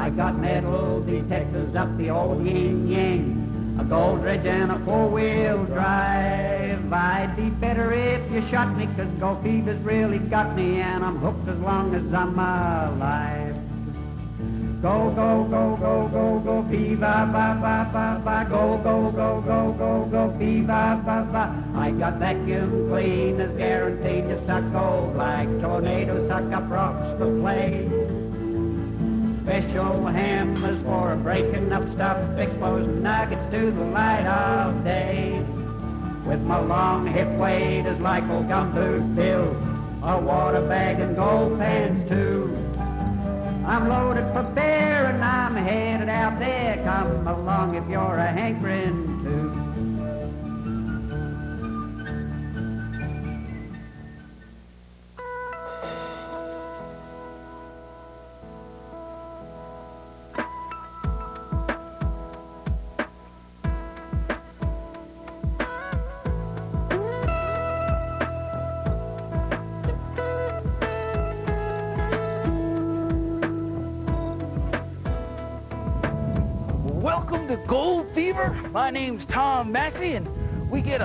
I got metal detectors up the old yin-yang, a gold dredge and a four-wheel drive. I'd be better if you shot me, 'cause gold fever's really got me, and I'm hooked as long as I'm alive. Go, go, go, go, go, go, fever, ba, ba, ba, ba, go, go, go, go, go, go, fever, ba, ba. I got vacuum cleaners guaranteed to suck gold like tornadoes suck up rocks for play. Special hammers for breaking up stuff, exposing nuggets to the light of day. With my long hip waders like old gumboot bills, a water bag and gold pans too. I'm loaded for bear and I'm headed out there. Come along if you're a hankering too. Welcome to Gold Fever. My name's Tom Massey, and we get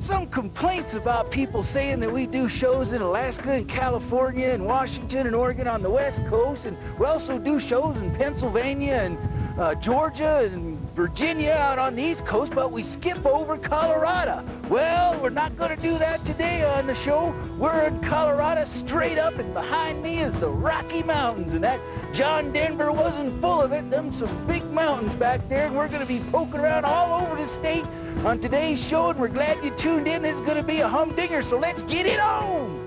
some complaints about people saying that we do shows in Alaska and California and Washington and Oregon on the West Coast, and we also do shows in Pennsylvania and Georgia and Virginia out on the East Coast, but we skip over Colorado. Well, we're not going to do that today on the show. We're in Colorado straight up, and behind me is the Rocky Mountains, and that John Denver wasn't full of it. Them some big mountains back there, and we're going to be poking around all over the state on today's show, and we're glad you tuned in. This is going to be a humdinger, so let's get it on!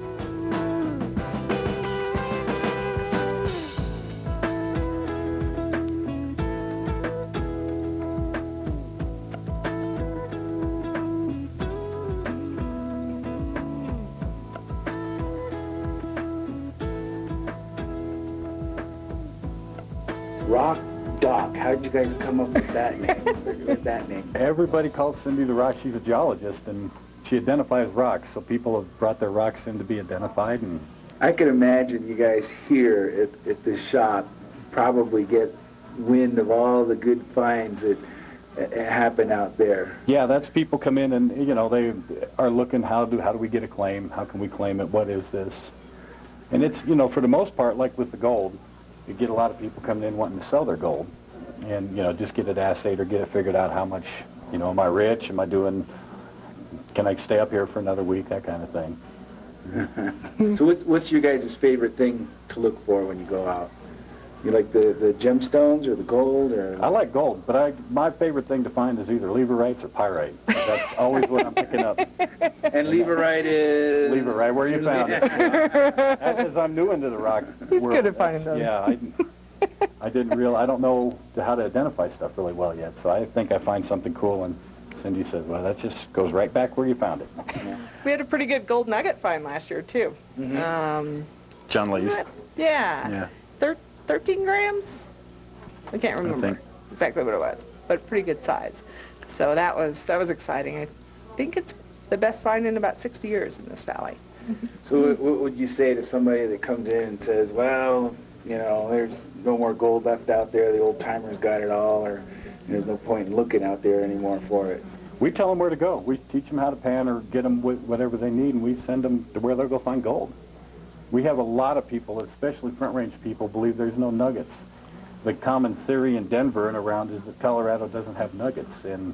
Rock Doc. How did you guys come up with that name? Everybody calls Cindy the Rock. She's a geologist, and she identifies rocks, so people have brought their rocks in to be identified. And I can imagine you guys here at this shop probably get wind of all the good finds that happen out there. yeah, that's people come in and, you know, they are looking, how do we get a claim? How can we claim it? What is this? And it's, you know, for the most part, like with the gold, you get a lot of people coming in wanting to sell their gold and, you know, just get it assayed or get it figured out how much, you know, am I rich? Am I doing, can I stay up here for another week? That kind of thing. So what's your guys' favorite thing to look for when you go out? You like the gemstones or the gold? Or I like gold, but my favorite thing to find is either leverite or pyrite. That's always what I'm picking up. And leverite is? Leverite, where you found it. As I'm new into the rock He's world, good at finding those. Yeah, I don't know how to identify stuff really well yet, so I think I find something cool, and Cindy says, well, that just goes right back where you found it. Yeah. We had a pretty good gold nugget find last year, too. Mm-hmm. John Lee's. Yeah. 13 grams? I can't remember exactly what it was, but pretty good size. So that was exciting. I think it's the best find in about 60 years in this valley. So what would you say to somebody that comes in and says, well, you know, there's no more gold left out there, the old timers got it all, or there's no point in looking out there anymore for it? We tell them where to go. We teach them how to pan or get them whatever they need, and we send them to where they'll go find gold. We have a lot of people, especially Front Range people, believe there's no nuggets. The common theory in Denver and around is that Colorado doesn't have nuggets. And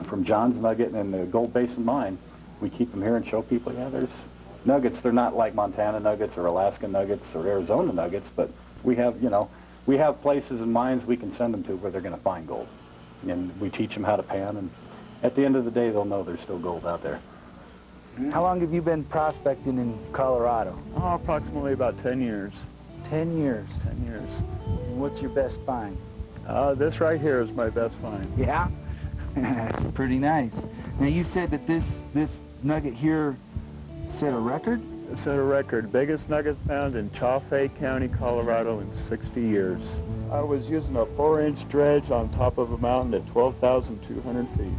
from John's Nugget and the Gold Basin Mine, we keep them here and show people, yeah, there's nuggets. They're not like Montana nuggets or Alaska nuggets or Arizona nuggets, but we have, you know, we have places and mines we can send them to where they're going to find gold. And we teach them how to pan, and at the end of the day, they'll know there's still gold out there. How long have you been prospecting in Colorado? Oh, approximately about 10 years. 10 years. 10 years. And what's your best find? This right here is my best find. Yeah? That's pretty nice. Now, you said that this nugget here set a record? It set a record. Biggest nugget found in Chaffee County, Colorado in 60 years. I was using a 4-inch dredge on top of a mountain at 12,200 feet.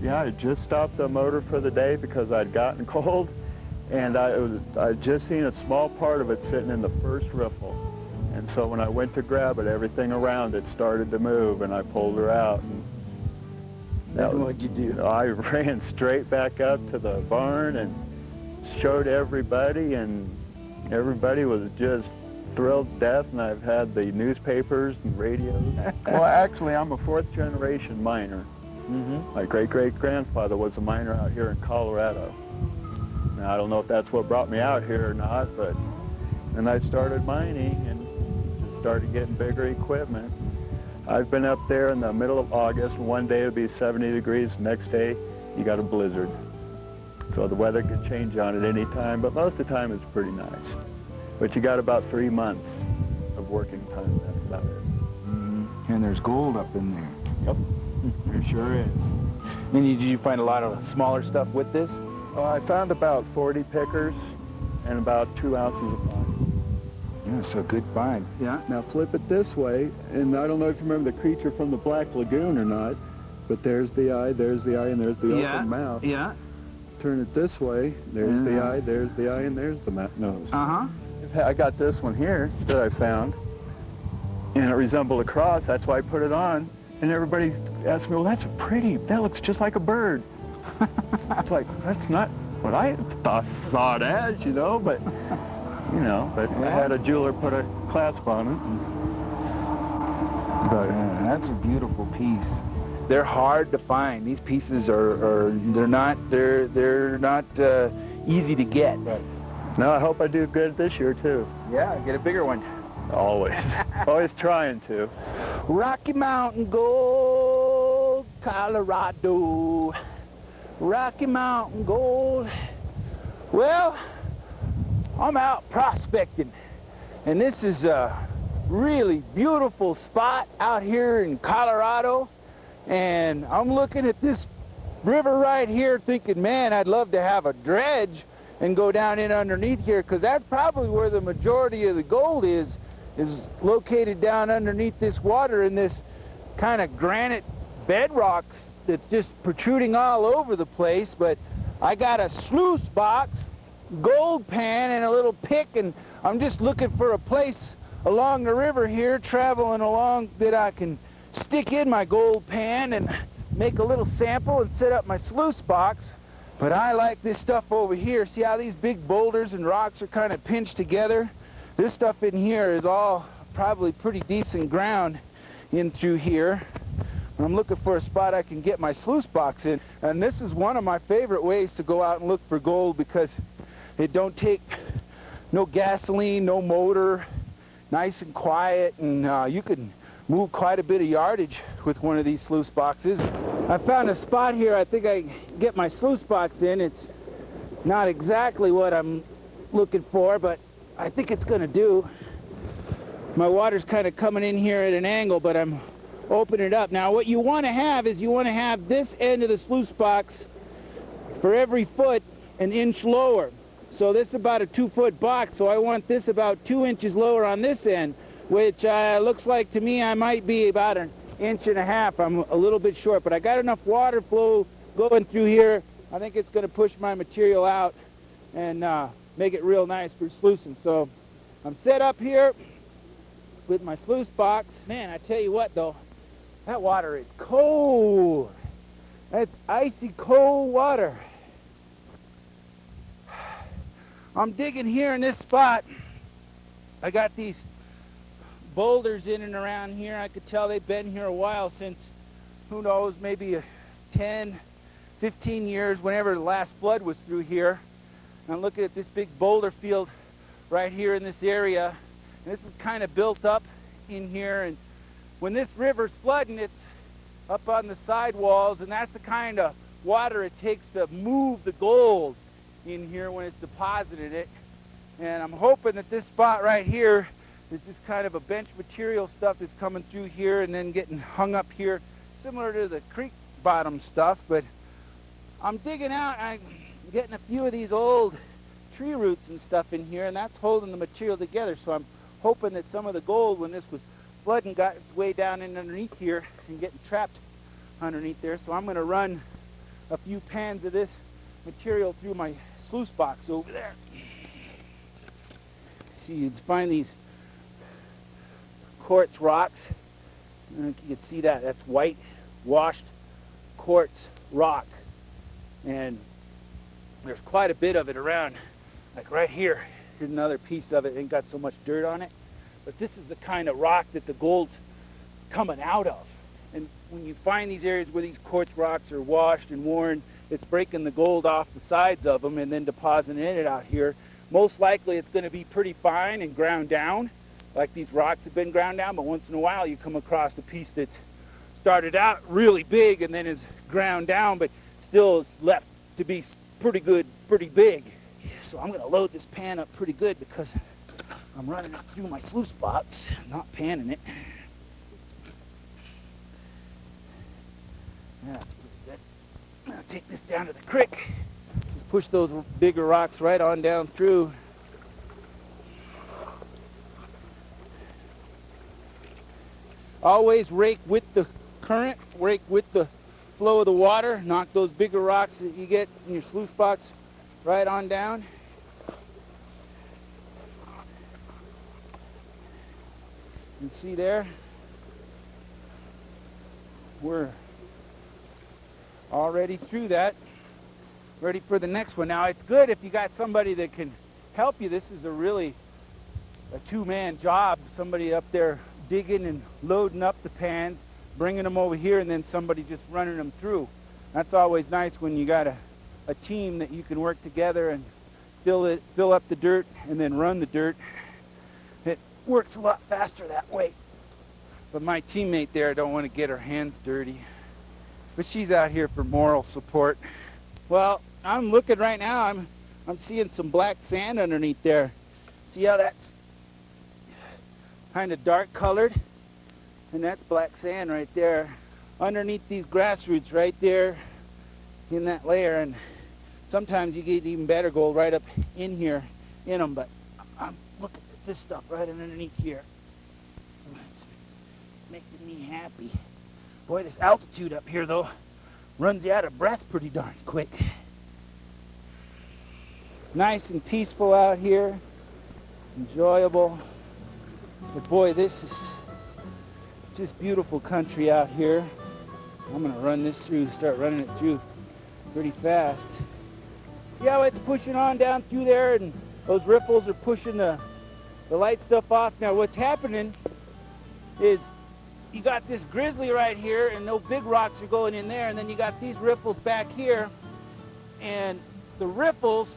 Yeah, I just stopped the motor for the day because I'd gotten cold, and I'd just seen a small part of it sitting in the first riffle. And so when I went to grab it, everything around it started to move, and I pulled her out. And What'd you do? I ran straight back up to the barn and showed everybody, and everybody was just thrilled to death, and I've had the newspapers and radios. Well, actually, I'm a fourth-generation miner. My great-great-grandfather was a miner out here in Colorado. Now, I don't know if that's what brought me out here or not, but then I started mining and just started getting bigger equipment. I've been up there in the middle of August, and one day it'll be 70 degrees, the next day you got a blizzard. So the weather could change on it any time, but most of the time it's pretty nice. But you got about 3 months of working time, that's about it. And there's gold up in there. Yep, there sure is. And did you find a lot of smaller stuff with this? I found about 40 pickers and about 2 ounces of fine. Yeah, so good find. Yeah. Now flip it this way, and I don't know if you remember the creature from the Black Lagoon or not, but there's the eye, and there's the open mouth. Yeah. Turn it this way, there's the eye, and there's the nose. Uh-huh. I got this one here that I found, and it resembled a cross. That's why I put it on. And everybody asked me, well, that looks just like a bird. It's like, that's not what I thought as, you know, but, I had a jeweler put a clasp on it. But that's a beautiful piece. They're hard to find. These pieces they're not easy to get. Right. No, I hope I do good this year, too. Yeah, get a bigger one. Always. Always trying to. Rocky Mountain Gold, Colorado. Rocky Mountain Gold. Well, I'm out prospecting, and this is a really beautiful spot out here in Colorado, and I'm looking at this river right here thinking, man, I'd love to have a dredge and go down in underneath here, because that's probably where the majority of the gold is located down underneath this water in this kind of granite bedrock that's just protruding all over the place. But I got a sluice box, gold pan, and a little pick, and I'm just looking for a place along the river here, traveling along, that I can stick in my gold pan and make a little sample and set up my sluice box. But I like this stuff over here. See how these big boulders and rocks are kind of pinched together? This stuff in here is all probably pretty decent ground in through here. I'm looking for a spot I can get my sluice box in. And this is one of my favorite ways to go out and look for gold, because it don't take no gasoline, no motor, nice and quiet, and you can move quite a bit of yardage with one of these sluice boxes. I found a spot here I think I can get my sluice box in. It's not exactly what I'm looking for, but I think it's gonna do. My water's kind of coming in here at an angle, but I'm opening it up. Now what you want to have is you want to have this end of the sluice box for every foot an inch lower. So this is about a 2-foot box, so I want this about 2 inches lower on this end, which looks like to me I might be about 1.5 inches. I'm a little bit short, but I got enough water flow going through here. I think it's going to push my material out and make it real nice for sluicing. So I'm set up here with my sluice box. Man, I tell you what though, that water is cold. That's icy cold water. I'm digging here in this spot. I got these boulders in and around here. I could tell they've been here a while, since, who knows, maybe 10, 15 years, whenever the last flood was through here. And I'm looking at this big boulder field right here in this area. And this is kind of built up in here, and when this river's flooding, it's up on the sidewalls, and that's the kind of water it takes to move the gold in here when it's deposited it. And I'm hoping that this spot right here is just kind of a bench material stuff that's coming through here and then getting hung up here, similar to the creek bottom stuff. But I'm digging out, I'm getting a few of these old tree roots and stuff in here, and that's holding the material together. So I'm hoping that some of the gold, when this was flooding, got its way down in underneath here and getting trapped underneath there. So I'm going to run a few pans of this material through my sluice box over there. See, you find these quartz rocks. I don't know if you can see that. That's white washed quartz rock. And there's quite a bit of it around. Like right here, here's another piece of it. It ain't got so much dirt on it. But this is the kind of rock that the gold's coming out of. And when you find these areas where these quartz rocks are washed and worn, it's breaking the gold off the sides of them and then depositing it out here. Most likely it's going to be pretty fine and ground down, like these rocks have been ground down, but once in a while you come across a piece that's started out really big and then is ground down, but still is left to be pretty good, pretty big. So I'm going to load this pan up pretty good because I'm running it through my sluice box, not panning it. That's pretty good. I'm going to take this down to the creek. Just push those bigger rocks right on down through. Always rake with the current, rake with the flow of the water. Knock those bigger rocks that you get in your sluice box right on down. You see there, we're already through that, ready for the next one. Now it's good if you got somebody that can help you. This is a two-man job. Somebody up there digging and loading up the pans, bringing them over here, and then somebody just running them through. That's always nice when you got a team that you can work together and fill up the dirt and then run the dirt. It works a lot faster that way. But my teammate there, I don't want to get her hands dirty. But she's out here for moral support. Well, I'm looking right now. I'm seeing some black sand underneath there. See how that's kind of dark colored? And that's black sand right there. Underneath these grass roots right there in that layer. And sometimes you get even better gold right up in here in them. But I'm looking at this stuff right underneath here. It's making me happy. Boy, this altitude up here, though, runs you out of breath pretty darn quick. Nice and peaceful out here. Enjoyable. But boy, this is just beautiful country out here. I'm going to run this through, start running it through pretty fast. See how it's pushing on down through there, and those riffles are pushing the light stuff off. Now what's happening is you got this grizzly right here, and no big rocks are going in there, and then you got these riffles back here, and the riffles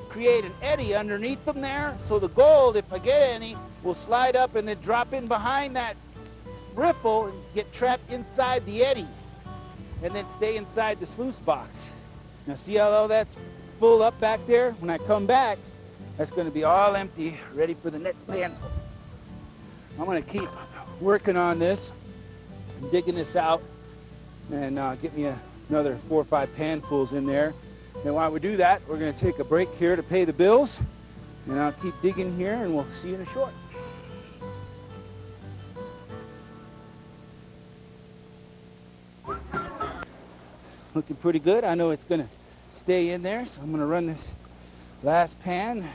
create an eddy underneath them there, so the gold, if I get any, will slide up and then drop in behind that riffle and get trapped inside the eddy, and then stay inside the sluice box. Now see how all that's full up back there? When I come back, that's going to be all empty, ready for the next panful. I'm going to keep working on this, digging this out, and get me another 4 or 5 panfuls in there. And while we do that, we're going to take a break here to pay the bills, and I'll keep digging here, and we'll see you in a short. Looking pretty good. I know it's going to stay in there, so I'm going to run this last pan.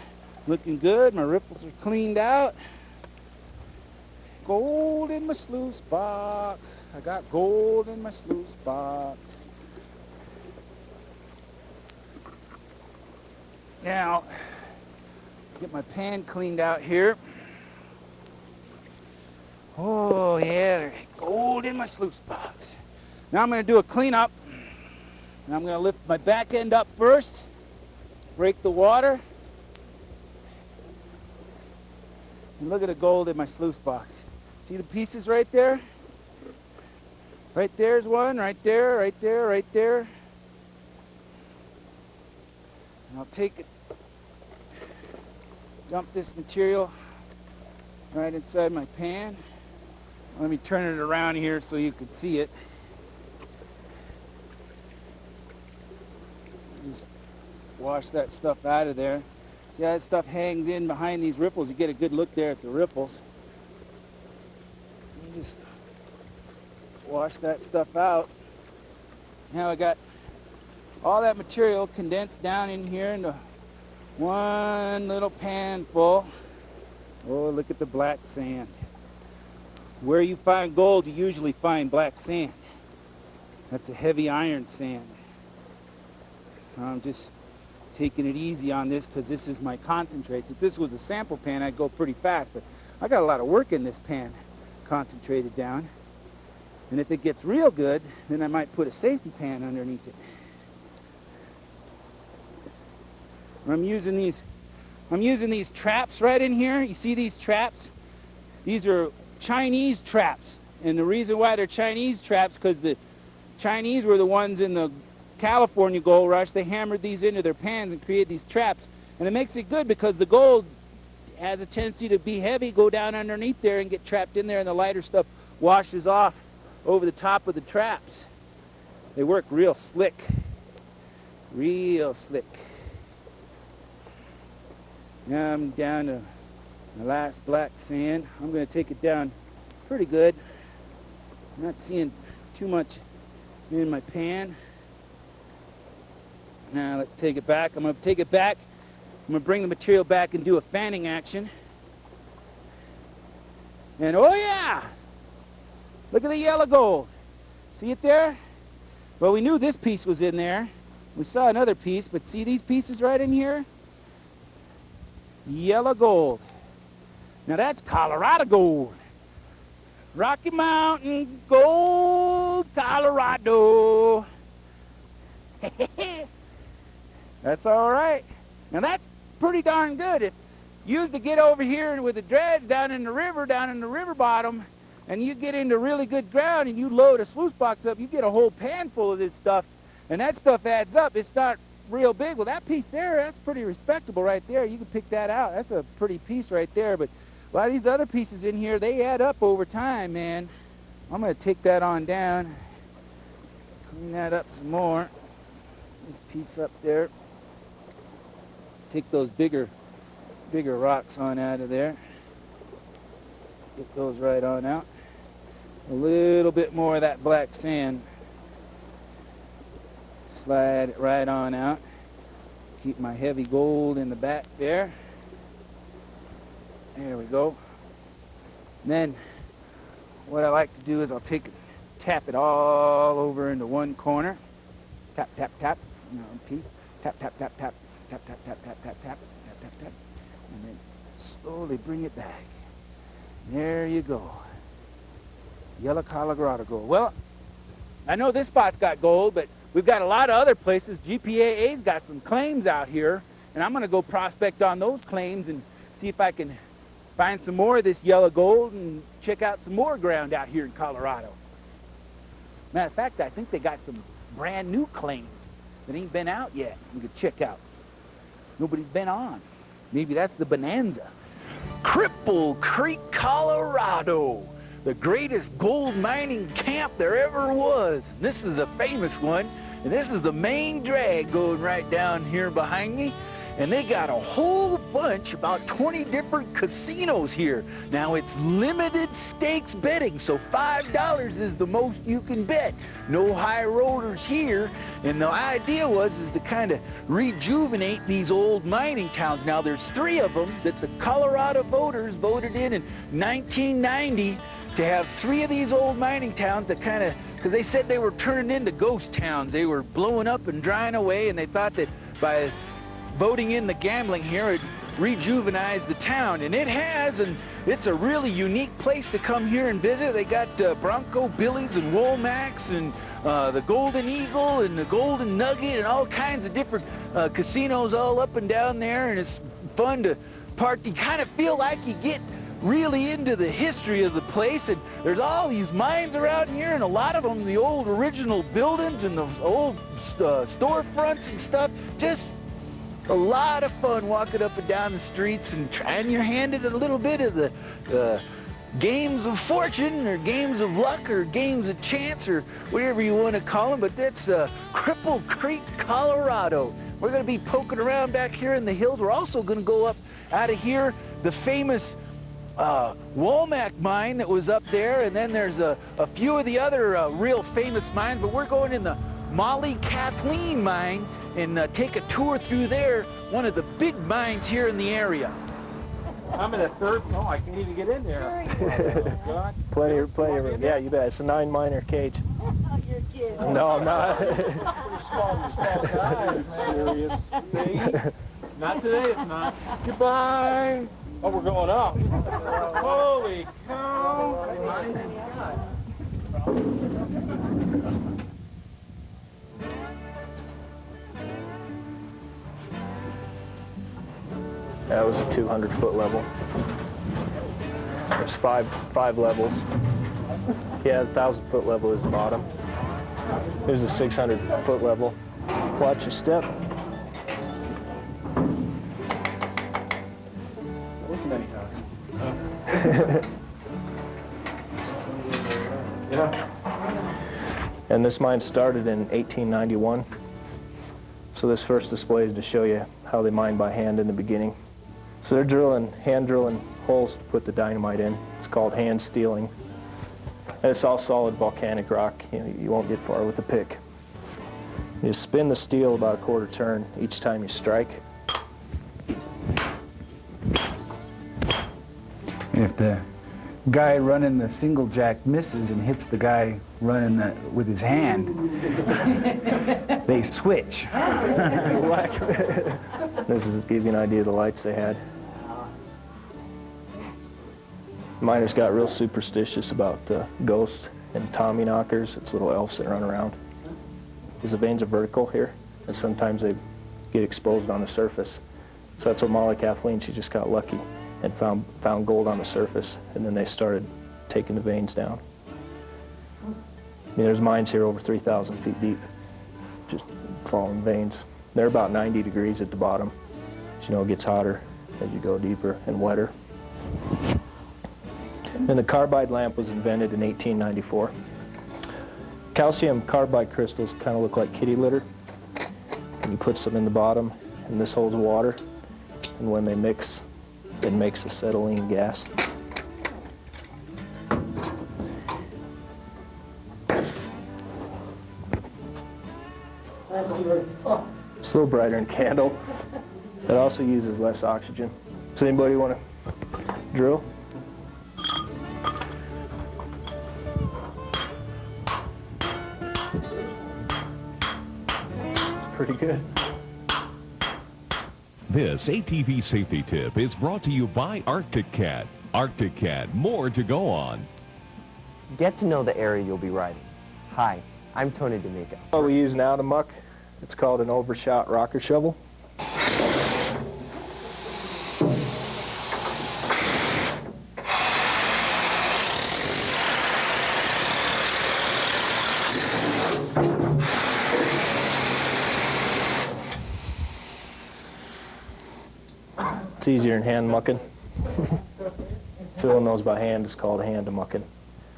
Looking good. My riffles are cleaned out. Gold in my sluice box. I got gold in my sluice box. Now, get my pan cleaned out here. Oh yeah, there's gold in my sluice box. Now I'm going to do a cleanup. And I'm going to lift my back end up first. Break the water. And look at the gold in my sluice box. See the pieces right there? Right there's one, right there, right there, right there. And I'll take it, dump this material right inside my pan. Let me turn it around here so you can see it. Just wash that stuff out of there. See how that stuff hangs in behind these ripples? You get a good look there at the ripples. You just wash that stuff out. Now I got all that material condensed down in here into one little pan full. Oh, look at the black sand. Where you find gold, you usually find black sand. That's a heavy iron sand. I'm just taking it easy on this because this is my concentrates. If this was a sample pan, I'd go pretty fast, but I got a lot of work in this pan concentrated down. And if it gets real good, then I might put a safety pan underneath it. I'm using these traps right in here. You see these traps? These are Chinese traps. And the reason why they're Chinese traps, because the Chinese were the ones in the California gold rush. They hammered these into their pans and created these traps. And it makes it good because the gold has a tendency to be heavy, go down underneath there and get trapped in there, and the lighter stuff washes off over the top of the traps. They work real slick. Real slick. Now I'm down to the last black sand. I'm going to take it down pretty good. I'm not seeing too much in my pan. Now let's take it back. I'm going to take it back. I'm going to bring the material back and do a fanning action. And oh yeah! Look at the yellow gold. See it there? Well, we knew this piece was in there. We saw another piece, but see these pieces right in here? Yellow gold. Now that's Colorado gold. Rocky Mountain gold, Colorado. That's all right. Now that's pretty darn good. If you used to get over here with the dredge down in the river bottom, and you get into really good ground and you load a sluice box up, you get a whole pan full of this stuff, and that stuff adds up. It's not real big. Well, that piece there, that's pretty respectable right there. You can pick that out. That's a pretty piece right there. But a lot of these other pieces in here, they add up over time, man. I'm going to take that on down, clean that up some more. This piece up there. Take those bigger rocks on out of there. Get those right on out. A little bit more of that black sand. Slide it right on out. Keep my heavy gold in the back there. There we go. And then what I like to do is I'll tap it all over into one corner. Tap, tap, tap. Piece. Tap, tap, tap, tap. Tap, tap, tap, tap, tap, tap, tap, tap, tap. And then slowly bring it back. There you go. Yellow Colorado gold. Well, I know this spot's got gold, but we've got a lot of other places. GPAA's got some claims out here, and I'm going to go prospect on those claims and see if I can find some more of this yellow gold and check out some more ground out here in Colorado. Matter of fact, I think they got some brand new claims that ain't been out yet. We could check out. Nobody's been on. Maybe that's the bonanza. Cripple Creek, Colorado, the greatest gold mining camp there ever was. This is a famous one, and this is the main drag going right down here behind me. And they got a whole bunch, about 20 different casinos here. Now it's limited stakes betting, so $5 is the most you can bet. No high rollers here. And the idea is to kind of rejuvenate these old mining towns. Now there's 3 of them that the Colorado voters voted in 1990 to have 3 of these old mining towns that kind of, because they said they were turning into ghost towns. They were blowing up and drying away, and they thought that by voting in the gambling here, it rejuvenized the town, and it has, and it's a really unique place to come here and visit. They got Bronco Billy's and Womack's and the Golden Eagle and the Golden Nugget and all kinds of different casinos all up and down there, and it's fun to park. You kind of feel like you get really into the history of the place, and there's all these mines around here, and a lot of them, the old original buildings and those old storefronts and stuff. Just a lot of fun walking up and down the streets and trying your hand at a little bit of the games of fortune or games of luck or games of chance or whatever you want to call them. But that's Cripple Creek, Colorado. We're going to be poking around back here in the hills. We're also going to go up out of here, the famous Womack mine that was up there, and then there's a few of the other real famous mines, but we're going in the Molly Kathleen mine and take a tour through there, one of the big mines here in the area. I'm in a third. Oh, I can't even get in there. Plenty of room. Yeah, you bet. It's a 9-miner cage. You're kidding. No, I'm not. Pretty small guy, serious thing. Not today, it's not. Goodbye. Oh, we're going up. Holy cow. That was a 200-foot level. There's five levels. Yeah, the 1,000-foot level is the bottom. There's a 600-foot level. Watch your step. Listen anytime. Yeah. And this mine started in 1891. So this first display is to show you how they mined by hand in the beginning. So they're hand drilling holes to put the dynamite in. It's called hand steeling. And it's all solid volcanic rock. You won't get far with a pick. You spin the steel about a quarter turn each time you strike. If the guy running the single jack misses and hits the guy running with his hand, they switch. This is to give you an idea of the lights they had. Miners got real superstitious about ghosts and Tommy knockers. It's little elves that run around. Because the veins are vertical here, and sometimes they get exposed on the surface. So that's what Molly Kathleen, she just got lucky and found gold on the surface, and then they started taking the veins down. I mean, there's mines here over 3,000 feet deep, just falling veins. They're about 90 degrees at the bottom. As you know, it gets hotter as you go deeper and wetter. And the carbide lamp was invented in 1894. Calcium carbide crystals kind of look like kitty litter. And you put some in the bottom, and this holds water. And when they mix, it makes acetylene gas. It's a little brighter than a candle. It also uses less oxygen. Does anybody want to drill? Pretty good. This ATV safety tip is brought to you by Arctic Cat. Arctic Cat, more to go on. Get to know the area you'll be riding. Hi, I'm Tony D'Amico. What we use now to muck, it's called an overshot rocker shovel. It's easier than hand mucking. Filling those by hand is called hand mucking.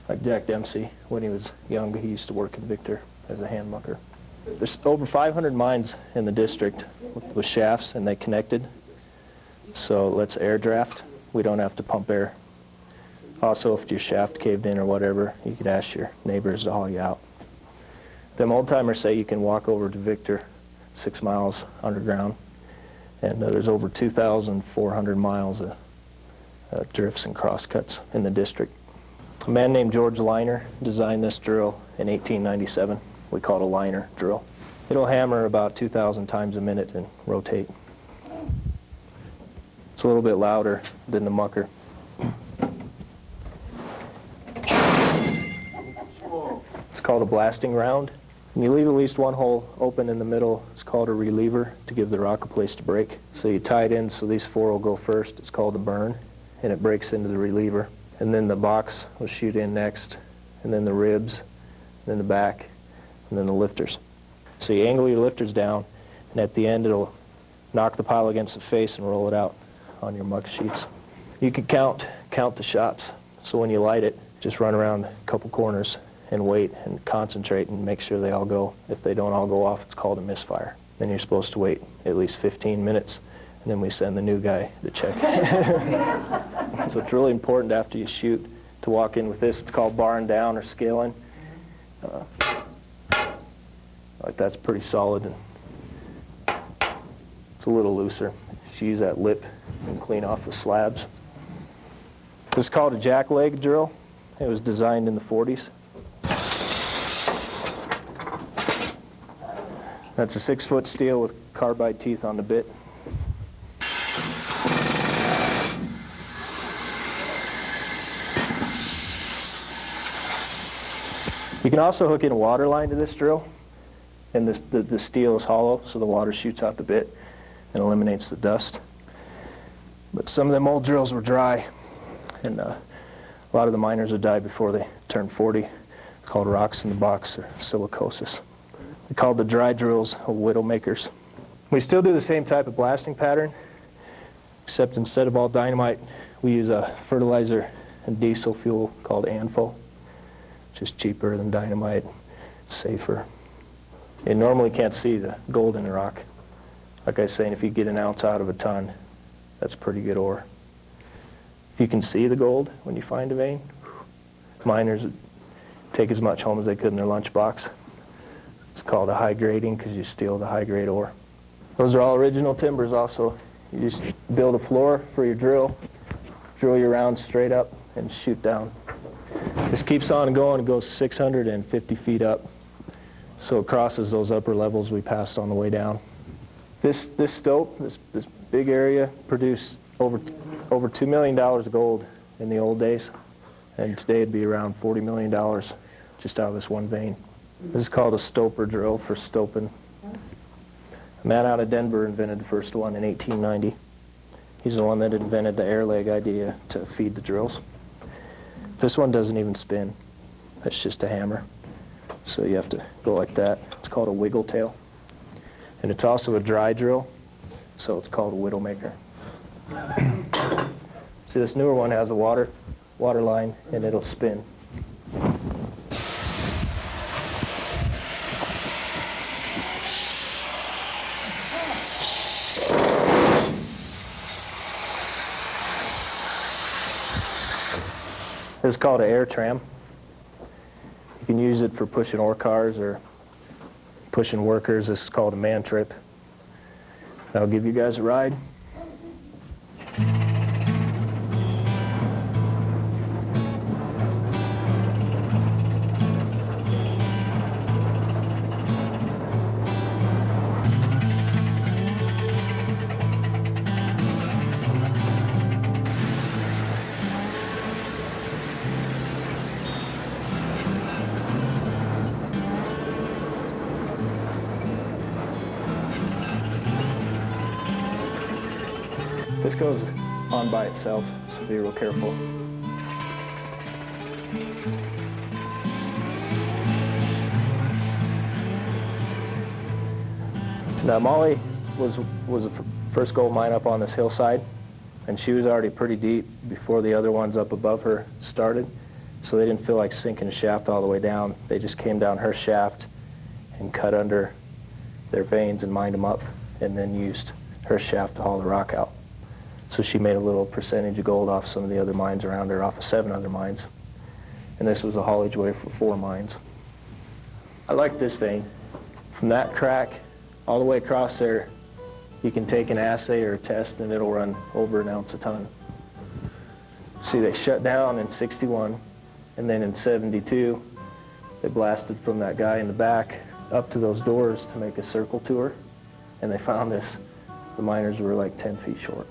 Like Jack Dempsey, when he was young, he used to work in Victor as a hand mucker. There's over 500 mines in the district with shafts, and they connected. So let's air draft. We don't have to pump air. Also, if your shaft caved in or whatever, you could ask your neighbors to haul you out. Them old-timers say you can walk over to Victor 6 miles underground. And there's over 2,400 miles of drifts and crosscuts in the district. A man named George Liner designed this drill in 1897. We call it a liner drill. It'll hammer about 2,000 times a minute and rotate. It's a little bit louder than the mucker. It's called a blasting round. And you leave at least one hole open in the middle. It's called a reliever to give the rock a place to break. So you tie it in so these 4 will go first. It's called a burn, and it breaks into the reliever. And then the box will shoot in next, and then the ribs, and then the back, and then the lifters. So you angle your lifters down, and at the end it'll knock the pile against the face and roll it out on your muck sheets. You can count the shots. So when you light it, just run around a couple corners and wait and concentrate and make sure they all go. If they don't all go off, it's called a misfire. Then you're supposed to wait at least 15 minutes, and then we send the new guy to check. So it's really important after you shoot to walk in with this. It's called barring down or scaling. Like that's pretty solid, and it's a little looser. Just use that lip and clean off the slabs. This is called a jack leg drill. It was designed in the 40s. That's a 6-foot steel with carbide teeth on the bit. You can also hook in a water line to this drill, and the steel is hollow, so the water shoots out the bit and eliminates the dust. But some of them old drills were dry, and a lot of the miners would die before they turned 40. It's called rocks in the box, or silicosis. We called the dry drills widow makers. We still do the same type of blasting pattern, except instead of all dynamite, we use a fertilizer and diesel fuel called ANFO. Just cheaper than dynamite, safer. You normally can't see the gold in the rock. Like I was saying, if you get an ounce out of a ton, that's pretty good ore. If you can see the gold when you find a vein, miners would take as much home as they could in their lunchbox. It's called a high grading because you steal the high grade ore. Those are all original timbers also. You just build a floor for your drill your round straight up and shoot down. This keeps on going. It goes 650 feet up. So it crosses those upper levels we passed on the way down. This stope, this big area, produced over $2 million of gold in the old days. And today it'd be around $40 million just out of this one vein. This is called a stoper drill for stoping. A man out of Denver invented the first one in 1890. He's the one that invented the air leg idea to feed the drills. This one doesn't even spin. That's just a hammer. So you have to go like that. It's called a wiggle tail. And it's also a dry drill, so it's called a widow maker. See, this newer one has a water line, and it'll spin. This is called an air tram. You can use it for pushing ore cars or pushing workers. This is called a man trip. I'll give you guys a ride. This goes on by itself, so be real careful. Now Molly was the first gold mine up on this hillside, and she was already pretty deep before the other ones up above her started, so they didn't feel like sinking a shaft all the way down. They just came down her shaft and cut under their veins and mined them up, and then used her shaft to haul the rock out. So she made a little percentage of gold off some of the other mines around her, off of 7 other mines. And this was a haulage way for 4 mines. I like this vein. From that crack all the way across there, you can take an assay or a test and it'll run over an ounce a ton. See, they shut down in 61, and then in 72, they blasted from that guy in the back up to those doors to make a circle tour, and they found this. The miners were like 10 feet short.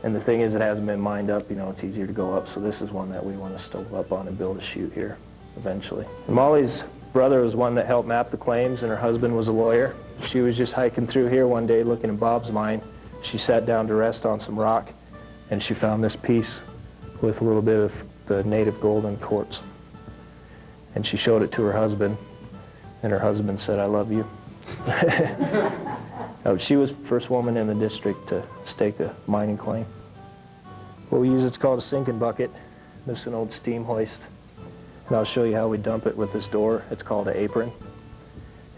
And the thing is, it hasn't been mined up, you know, it's easier to go up, so this is one that we want to stope up on and build a chute here eventually. And Molly's brother was one that helped map the claims, and her husband was a lawyer. She was just hiking through here one day looking at Bob's mine. She sat down to rest on some rock, and she found this piece with a little bit of the native golden quartz. And she showed it to her husband, and her husband said, "I love you." She was the first woman in the district to stake a mining claim. What we use, it's called a sinking bucket. This is an old steam hoist. And I'll show you how we dump it with this door. It's called an apron.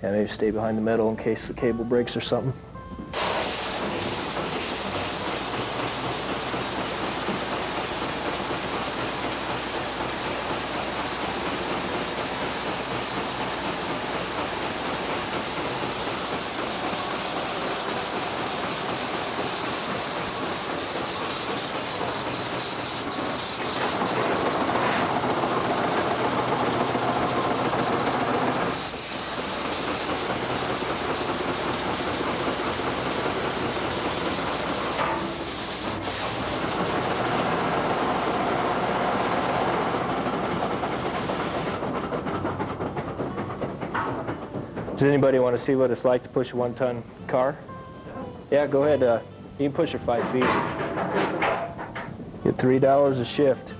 And maybe stay behind the metal in case the cable breaks or something. Does anybody want to see what it's like to push a 1-ton car? Yeah, go ahead. You can push it 5 feet. Get $3 a shift.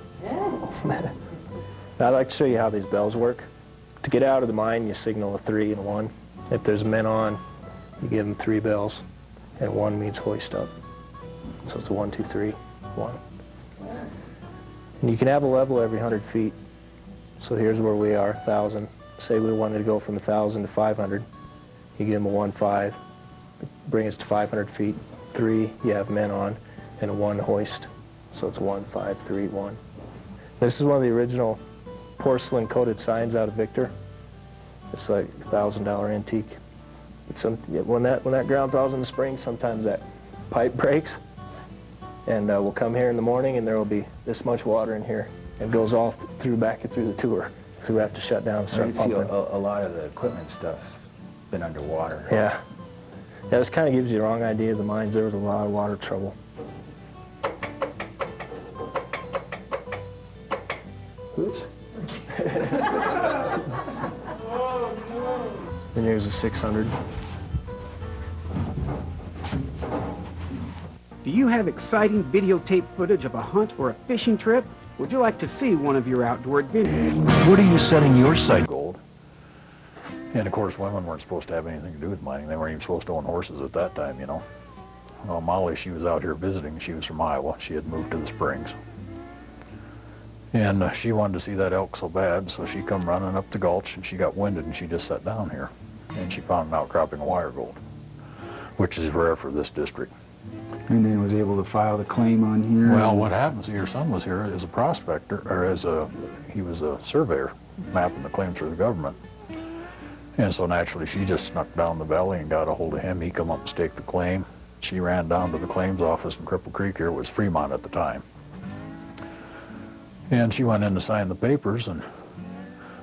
I'd like to show you how these bells work. To get out of the mine, you signal a 3 and a 1. If there's men on, you give them 3 bells, and 1 means hoist up. So it's 1, 2, 3, 1. And you can have a level every 100 feet. So here's where we are, 1,000. Say we wanted to go from 1,000 to 500. You give them a 1, 5. Bring us to 500 feet. 3, you have men on, and a 1 hoist. So it's 1, 5, 3, 1. This is one of the original porcelain-coated signs out of Victor. It's like a $1,000 antique. It's when that ground thaws in the spring, sometimes that pipe breaks, and we'll come here in the morning, and there will be this much water in here. It goes all back through the tour, so we have to shut down and start pumping. I can see a lot of the equipment stuff's been underwater. Yeah. Yeah, this kind of gives you the wrong idea of the mines. There was a lot of water trouble. Oops. And here's a 600. Do you have exciting videotape footage of a hunt or a fishing trip? Would you like to see one of your outdoor adventures? What are you setting your sight? Gold. And of course, women weren't supposed to have anything to do with mining. They weren't even supposed to own horses at that time, you know. Well, Molly, she was out here visiting. She was from Iowa. She had moved to the Springs. And she wanted to see that elk so bad, so she come running up the gulch, and she got winded, and she just sat down here. And she found an outcropping of wire gold, which is rare for this district. And then was able to file the claim on here? Well, what happens, your son was here as a prospector, or he was a surveyor, mapping the claims for the government. And so naturally, she just snuck down the valley and got a hold of him. He come up and staked the claim. She ran down to the claims office in Cripple Creek here. It was Fremont at the time. And she went in to sign the papers, and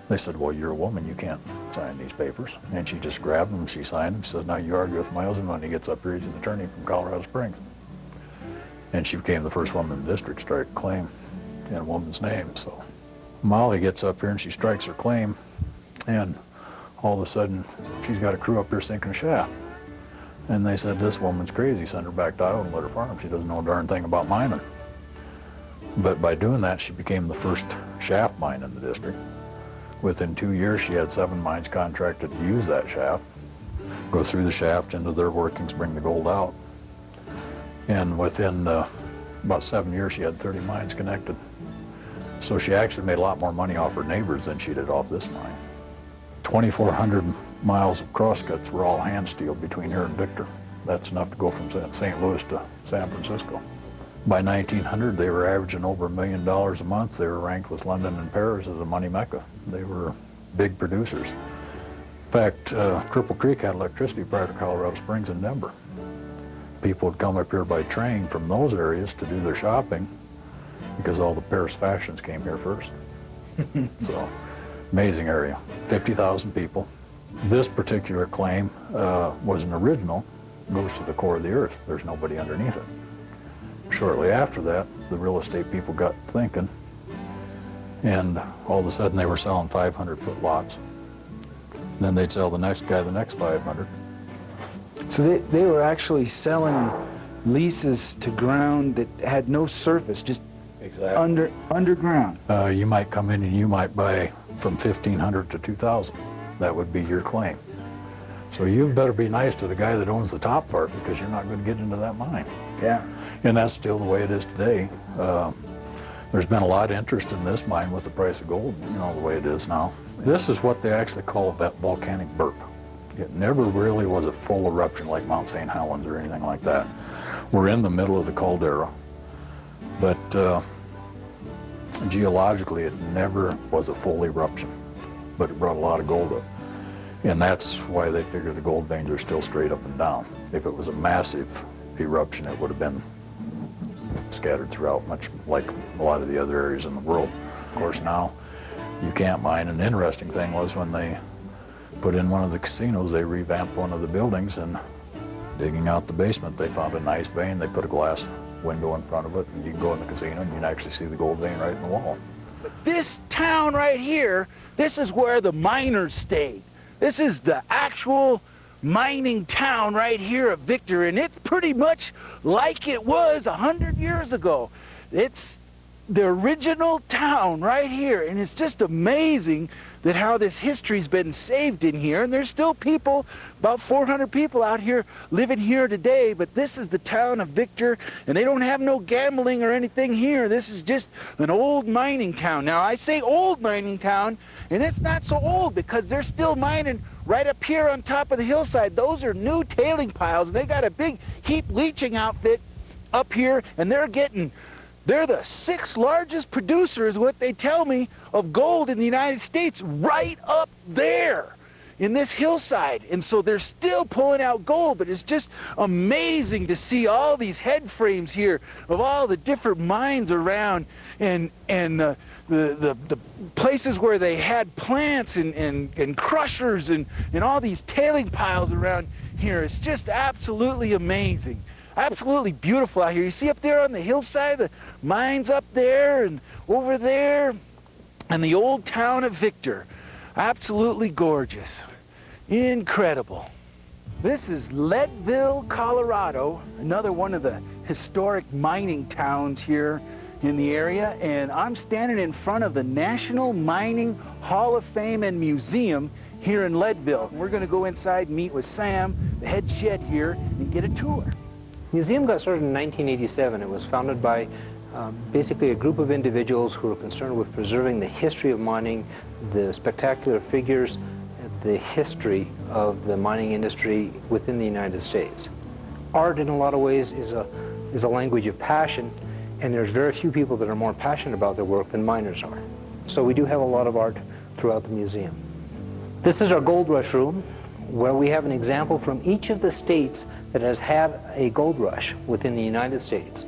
they said, well, you're a woman, you can't sign these papers. And she just grabbed them, she signed them. She says, now you argue with my husband when he gets up here, he's an attorney from Colorado Springs. And she became the first woman in the district to strike a claim in a woman's name. So Molly gets up here and she strikes her claim, and all of a sudden she's got a crew up here sinking a shaft. And they said, this woman's crazy, send her back to Iowa and let her farm. She doesn't know a darn thing about mining. But by doing that, she became the first shaft mine in the district. Within 2 years, she had 7 mines contracted to use that shaft, go through the shaft into their workings, bring the gold out. And within about 7 years, she had 30 mines connected. So she actually made a lot more money off her neighbors than she did off this mine. 2,400 miles of crosscuts were all hand steel between here and Victor. That's enough to go from St. Louis to San Francisco. By 1900, they were averaging over $1 million a month. They were ranked with London and Paris as a money mecca. They were big producers. In fact, Cripple Creek had electricity prior to Colorado Springs and Denver. People would come up here by train from those areas to do their shopping because all the Paris fashions came here first. So, amazing area, 50,000 people. This particular claim was an original, goes to the core of the earth. There's nobody underneath it. Shortly after that, the real estate people got thinking, and all of a sudden they were selling 500-foot lots. Then they'd sell the next guy the next 500. So they were actually selling leases to ground that had no surface, just underground. You might come in and you might buy from 1,500 to 2,000. That would be your claim. So you better be nice to the guy that owns the top part, because you're not going to get into that mine. Yeah. And that's still the way it is today. There's been a lot of interest in this mine with the price of gold, you know, the way it is now. This is what they actually call a volcanic burp. It never really was a full eruption like Mount St. Helens or anything like that. We're in the middle of the caldera, but geologically it never was a full eruption, but it brought a lot of gold up. And that's why they figure the gold veins are still straight up and down. If it was a massive eruption, it would have been scattered throughout, much like a lot of the other areas in the world. Of course, now you can't mine. An interesting thing was when they put in one of the casinos, they revamped one of the buildings, and digging out the basement, they found a nice vein. They put a glass window in front of it, and you can go in the casino and you can actually see the gold vein right in the wall. But this town right here, this is where the miners stayed. This is the actual mining town right here of Victor, and it's pretty much like it was 100 years ago. It's the original town right here, and it's just amazing that how this history's been saved in here, and there's still people, about 400 people out here living here today, but this is the town of Victor, and they don't have no gambling or anything here. This is just an old mining town. Now, I say old mining town, and it's not so old because they're still mining right up here on top of the hillside. Those are new tailing piles, and they got a big heap leaching outfit up here, and they're the 6th largest producers, what they tell me, of gold in the United States, right up there in this hillside. And so they're still pulling out gold, but it's just amazing to see all these head frames here of all the different mines around, and the places where they had plants and crushers and all these tailing piles around here. It's just absolutely amazing. Absolutely beautiful out here. You see up there on the hillside, the mines up there and over there, and the old town of Victor. Absolutely gorgeous. Incredible. This is Leadville, Colorado, another one of the historic mining towns here in the area, and I'm standing in front of the National Mining Hall of Fame and Museum here in Leadville. We're going to go inside and meet with Sam, the head shed here, and get a tour. The museum got started in 1987. It was founded by basically a group of individuals who were concerned with preserving the history of mining, the spectacular figures, the history of the mining industry within the United States. Art, in a lot of ways, is a language of passion, and there's very few people that are more passionate about their work than miners are. So we do have a lot of art throughout the museum. This is our gold rush room, where we have an example from each of the states that has had a gold rush within the United States,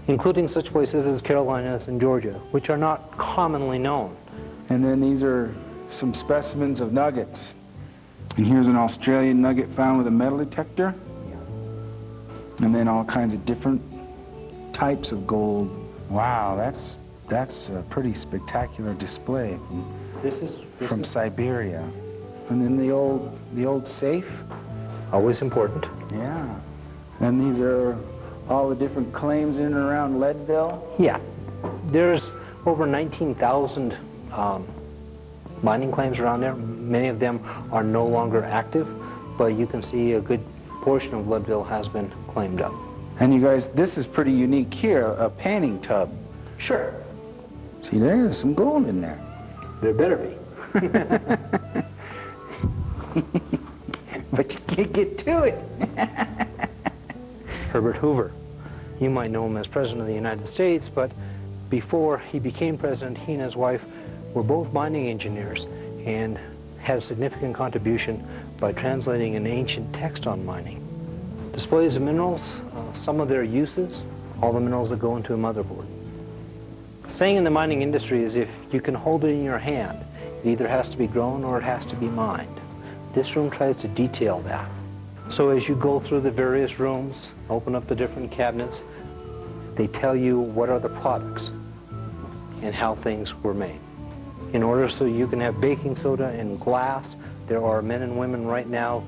including such places as Carolinas and Georgia, which are not commonly known. And then these are some specimens of nuggets. And here's an Australian nugget found with a metal detector. And then all kinds of different types of gold. Wow, that's a pretty spectacular display from Siberia. And then the old safe. Always important. Yeah. And these are all the different claims in and around Leadville? Yeah. There's over 19,000 mining claims around there. Many of them are no longer active, but you can see a good portion of Leadville has been claimed up. And you guys, this is pretty unique here, a panning tub. Sure. See, there's some gold in there. There better be. But you can't get to it. Herbert Hoover. You might know him as President of the United States, but before he became president, he and his wife were both mining engineers and had a significant contribution by translating an ancient text on mining. Displays of minerals, some of their uses, all the minerals that go into a motherboard. The saying in the mining industry is if you can hold it in your hand, it either has to be grown or it has to be mined. This room tries to detail that. So as you go through the various rooms, open up the different cabinets, they tell you what are the products and how things were made. In order so you can have baking soda and glass, there are men and women right now,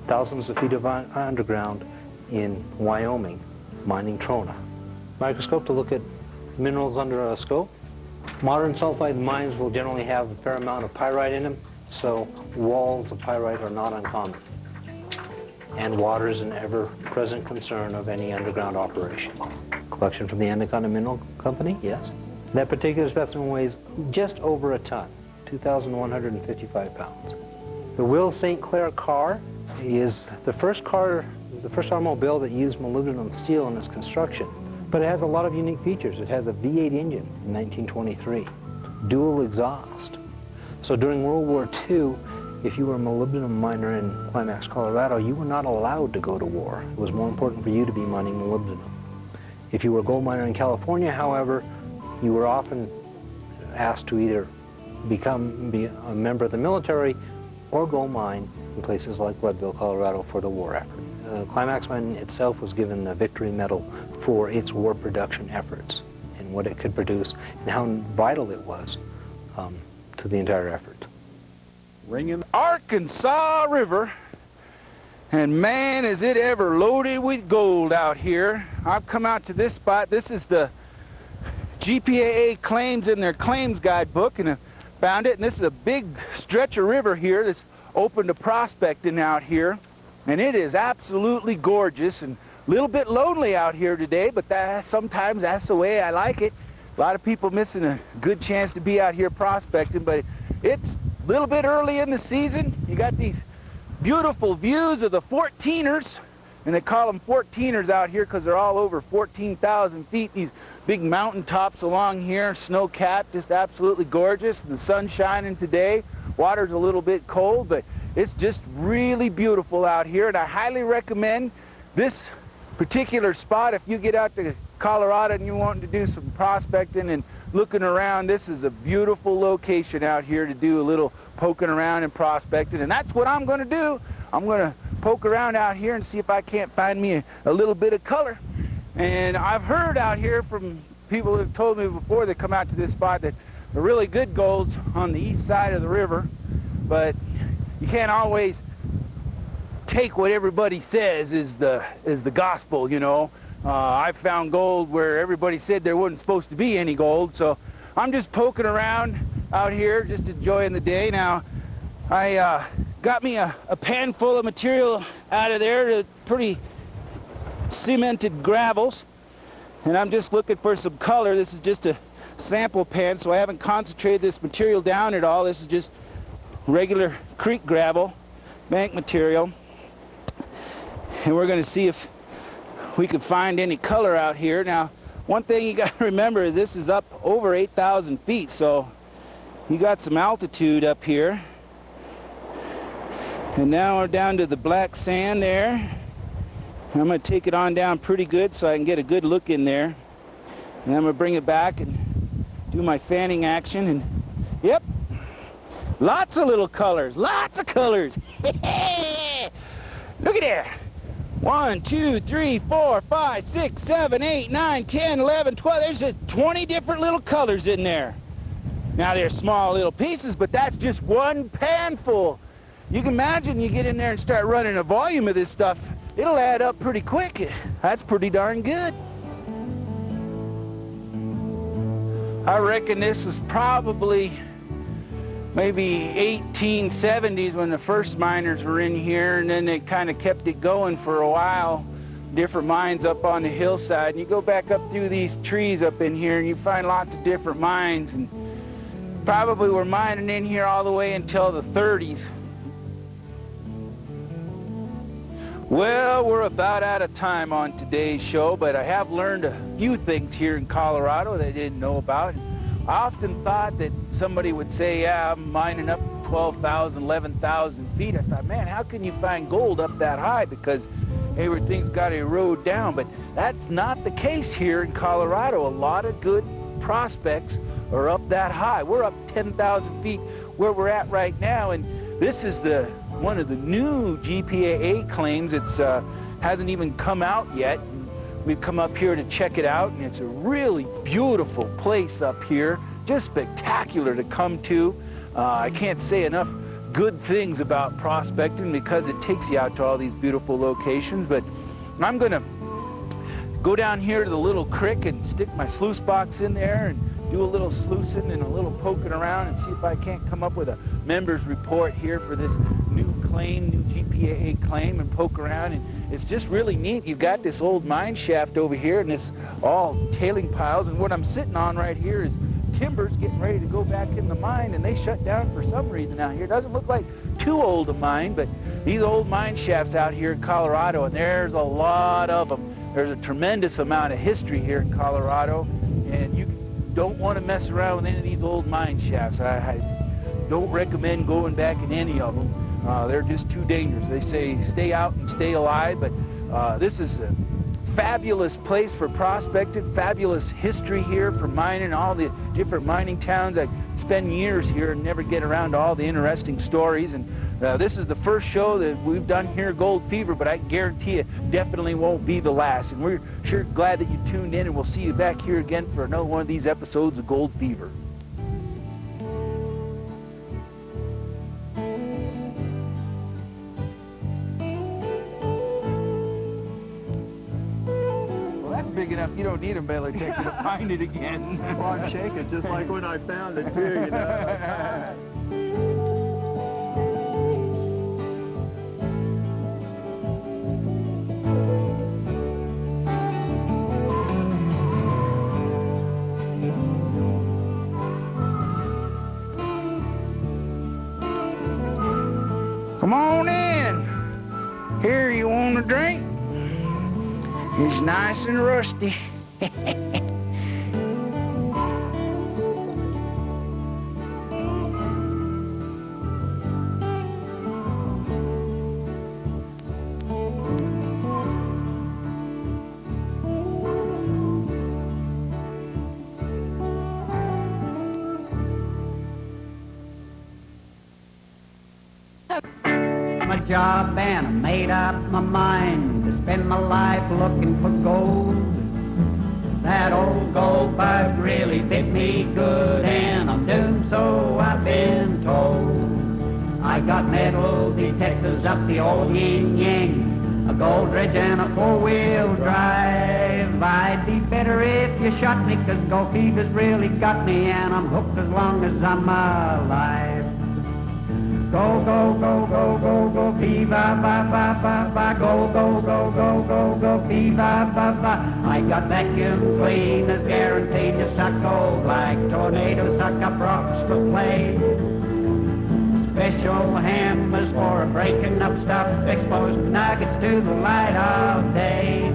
thousands of feet of underground in Wyoming, mining trona. Microscope to look at minerals under a scope. Modern sulfide mines will generally have a fair amount of pyrite in them, so walls of pyrite are not uncommon. And water is an ever-present concern of any underground operation. Collection from the Anaconda Mineral Company, yes. That particular specimen weighs just over a ton, 2,155 pounds. The Will St. Clair car is the first automobile that used molybdenum steel in its construction. But it has a lot of unique features. It has a V8 engine in 1923, dual exhaust. So during World War II, if you were a molybdenum miner in Climax, Colorado, you were not allowed to go to war. It was more important for you to be mining molybdenum. If you were a gold miner in California, however, you were often asked to either be a member of the military or go mine in places like Leadville, Colorado for the war effort. Climax Mine itself was given a Victory Medal for its war production efforts and what it could produce and how vital it was to the entire effort. Ringing. Arkansas River. And man, is it ever loaded with gold out here. I've come out to this spot. This is the GPAA claims in their claims guidebook, and I found it. And this is a big stretch of river here that's open to prospecting out here. And it is absolutely gorgeous and a little bit lonely out here today, but sometimes that's the way I like it. A lot of people missing a good chance to be out here prospecting, but it's a little bit early in the season. You got these beautiful views of the 14ers, and they call them 14ers out here because they're all over 14,000 feet. These big mountain tops along here, snow-capped, just absolutely gorgeous. The sun's shining today. Water's a little bit cold, but it's just really beautiful out here, and I highly recommend this particular spot if you get out to Colorado and you want to do some prospecting and looking around. This is a beautiful location out here to do a little poking around and prospecting, and that's what I'm going to do. I'm going to poke around out here and see if I can't find me a little bit of color. And I've heard out here from people who have told me before they come out to this spot that the really good gold's on the east side of the river, but you can't always take what everybody says is the gospel, you know. I found gold where everybody said there wasn't supposed to be any gold, so I'm just poking around out here, just enjoying the day. Now, I got me a pan full of material out of there, pretty cemented gravels, and I'm just looking for some color. This is just a sample pan, so I haven't concentrated this material down at all. This is just regular creek gravel, bank material, and we're going to see if we can find any color out here. Now, one thing you got to remember is this is up over 8,000 feet, so you got some altitude up here. And now we're down to the black sand there. I'm going to take it on down pretty good so I can get a good look in there. And I'm going to bring it back and do my fanning action. And yep, lots of little colors, lots of colors. Look at there. 1, 2, 3, 4, 5, 6, 7, 8, 9, 10, 11, 12. There's just 20 different little colors in there. Now they're small little pieces, but that's just one pan full. You can imagine you get in there and start running a volume of this stuff, it'll add up pretty quick. That's pretty darn good. I reckon this was probably maybe 1870s when the first miners were in here, and then they kind of kept it going for a while. Different mines up on the hillside, and you go back up through these trees up in here and you find lots of different mines, and probably were mining in here all the way until the 30s. Well, we're about out of time on today's show, but I have learned a few things here in Colorado that I didn't know about. I often thought that somebody would say, yeah, I'm mining up 12,000, 11,000 feet. I thought, man, how can you find gold up that high? Because everything's got to erode down. But that's not the case here in Colorado. A lot of good prospects are up that high. We're up 10,000 feet where we're at right now, and this is one of the new GPAA claims. It's hasn't even come out yet. We've come up here to check it out, and it's a really beautiful place up here. Just spectacular to come to. I can't say enough good things about prospecting because it takes you out to all these beautiful locations. But I'm going to go down here to the little creek and stick my sluice box in there and do a little sluicing and a little poking around and see if I can't come up with a member's report here for this new claim, new GPAA claim, and poke around. And it's just really neat. You've got this old mine shaft over here, and it's all tailing piles, and what I'm sitting on right here is timbers getting ready to go back in the mine, and they shut down for some reason out here. It doesn't look like too old a mine, but these old mine shafts out here in Colorado, and there's a lot of them. There's a tremendous amount of history here in Colorado, and you don't want to mess around with any of these old mine shafts. I don't recommend going back in any of them. They're just too dangerous. They say stay out and stay alive, but this is a fabulous place for prospecting, fabulous history here for mining, all the different mining towns. I spend years here and never get around to all the interesting stories, and this is the first show that we've done here at Gold Fever, but I guarantee it definitely won't be the last, and we're sure glad that you tuned in, and we'll see you back here again for another one of these episodes of Gold Fever. big enough, you don't need a metal detector to find it again. Well, I'm shaking just like when I found it, too, you know. Come on in. Here, you want a drink? It's nice and rusty. My job and I made up my mind to spend my life looking for gold. That old gold bug really bit me good and I'm doomed, so I've been told. I got metal detectors up the old yin-yang, a gold dredge and a four-wheel drive. I'd be better if you shot me, 'cause gold fever's really got me and I'm hooked as long as I'm alive. Go, go, go, go, go, go, fever, ba, ba, ba, ba, go, go, go, go, go, go, fever, ba, ba. I got vacuum cleaners guaranteed to suck gold like tornadoes suck up rocks for play. Special hammers for breaking up stuff, exposed nuggets to the light of day.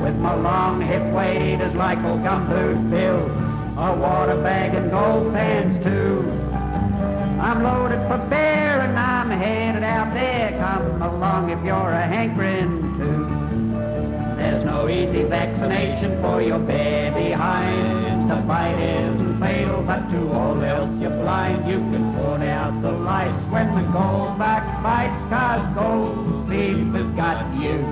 With my long hip waders like old gumboot bills, a water bag and gold pans too. I'm loaded for bear and I'm headed out there. Come along if you're a hankering too. There's no easy vaccination for your baby hind. The bite isn't fatal, but to all else you're blind. You can put out the lights when the gold back bites, 'cause gold fever's got you.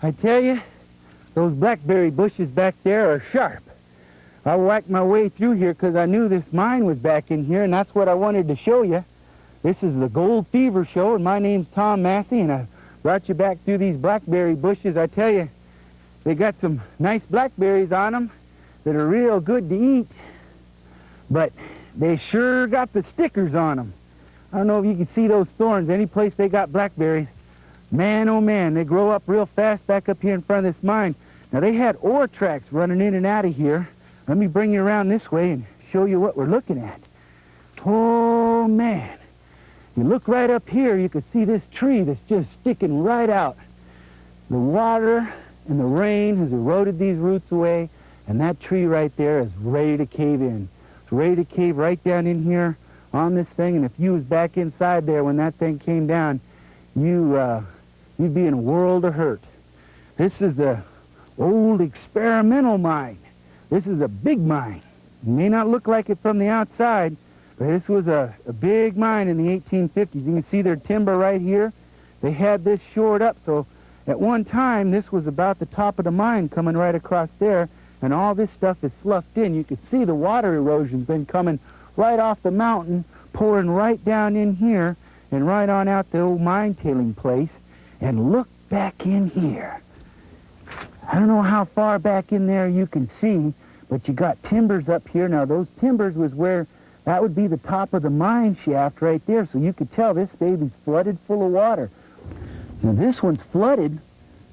I tell you, those blackberry bushes back there are sharp. I whacked my way through here because I knew this mine was back in here, and that's what I wanted to show you. This is the Gold Fever Show, and my name's Tom Massey, and I brought you back through these blackberry bushes. I tell you, they got some nice blackberries on them that are real good to eat, but they sure got the stickers on them. I don't know if you can see those thorns. Any place they got blackberries, man, oh man, they grow up real fast back up here in front of this mine. Now, they had ore tracks running in and out of here. Let me bring you around this way and show you what we're looking at. Oh, man. You look right up here, you can see this tree that's just sticking right out. The water and the rain has eroded these roots away, and that tree right there is ready to cave in. It's ready to cave right down in here on this thing, and if you was back inside there when that thing came down, you'd be in a world of hurt. This is the old experimental mine. This is a big mine. It may not look like it from the outside, but this was a big mine in the 1850s. You can see their timber right here. They had this shored up, so at one time this was about the top of the mine coming right across there, and all this stuff is sloughed in. You can see the water erosion's been coming right off the mountain, pouring right down in here, and right on out the old mine tailing place. And look back in here. I don't know how far back in there you can see, but you got timbers up here. Now, those timbers was where, that would be the top of the mine shaft right there, so you could tell this baby's flooded full of water. Now, this one's flooded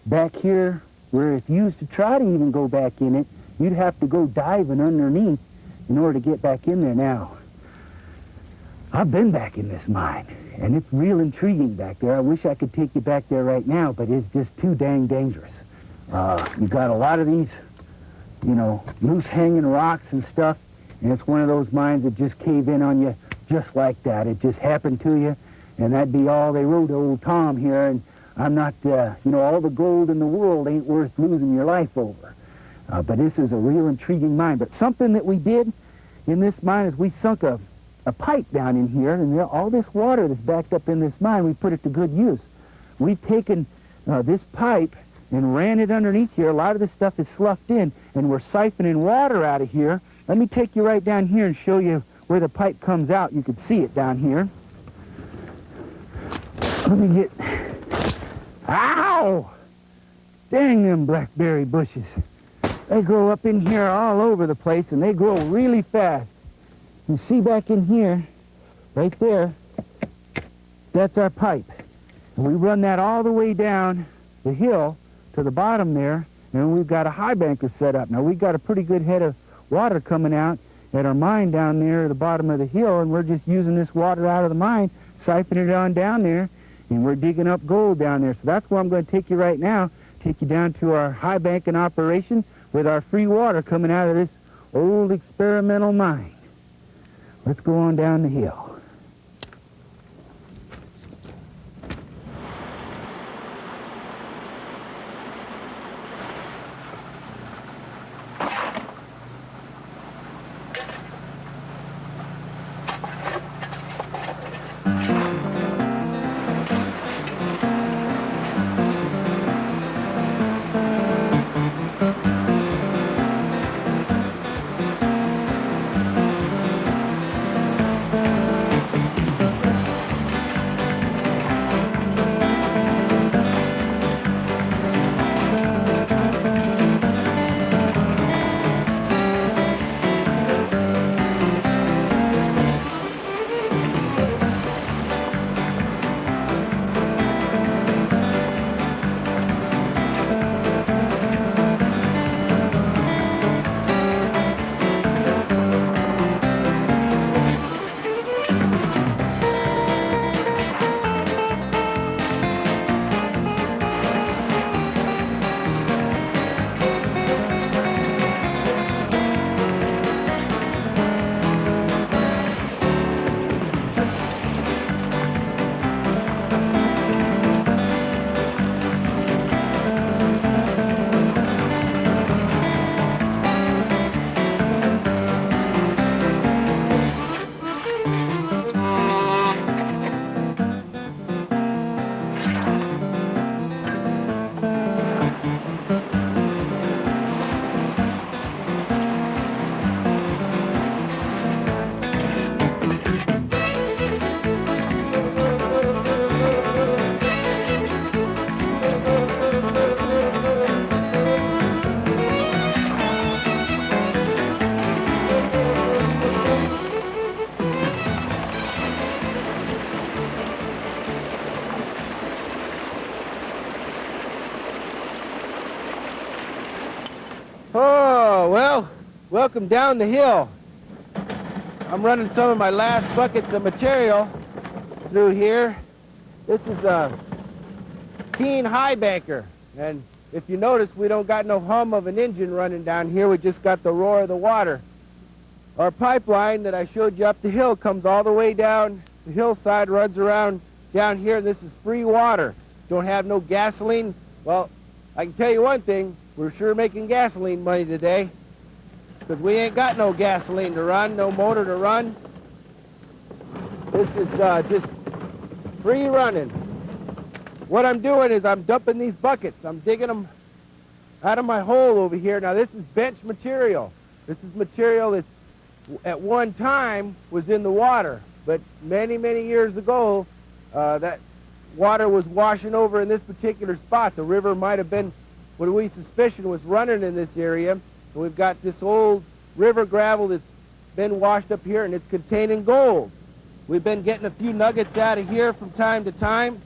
back here where if you used to try to even go back in it, you'd have to go diving underneath in order to get back in there. Now, I've been back in this mine, and it's real intriguing back there. I wish I could take you back there right now, but it's just too dang dangerous. You got a lot of these, you know, loose hanging rocks and stuff, and it's one of those mines that just cave in on you just like that. It just happened to you, and that'd be all they wrote to old Tom here, and I'm not, you know, all the gold in the world ain't worth losing your life over. But this is a real intriguing mine. But something that we did in this mine is we sunk a a pipe down in here, and all this water that's backed up in this mine, we put it to good use. We've taken this pipe and ran it underneath here. A lot of this stuff is sloughed in, and we're siphoning water out of here. Let me take you right down here and show you where the pipe comes out. You can see it down here. Let me get... Ow! Dang them blackberry bushes. They grow up in here all over the place, and they grow really fast. You see back in here, right there, that's our pipe. And we run that all the way down the hill to the bottom there, and we've got a high banker set up. Now, we've got a pretty good head of water coming out at our mine down there at the bottom of the hill, and we're just using this water out of the mine, siphoning it on down there, and we're digging up gold down there. So that's where I'm going to take you right now, take you down to our high banking operation with our free water coming out of this old experimental mine. Let's go on down the hill. Oh, well, welcome down the hill. I'm running some of my last buckets of material through here. This is a Keen high banker, and if you notice, we don't got no hum of an engine running down here. We just got the roar of the water. Our pipeline that I showed you up the hill comes all the way down the hillside, runs around down here, and this is free water. Don't have no gasoline. Well, I can tell you one thing, we're sure making gasoline money today, because we ain't got no gasoline to run, no motor to run. This is just free running. What I'm doing is I'm dumping these buckets. I'm digging them out of my hole over here. Now this is bench material. This is material that at one time was in the water, but many, many years ago, that water was washing over in this particular spot. The river might have been, what we suspicion was running in this area. And we've got this old river gravel that's been washed up here, and it's containing gold. We've been getting a few nuggets out of here from time to time.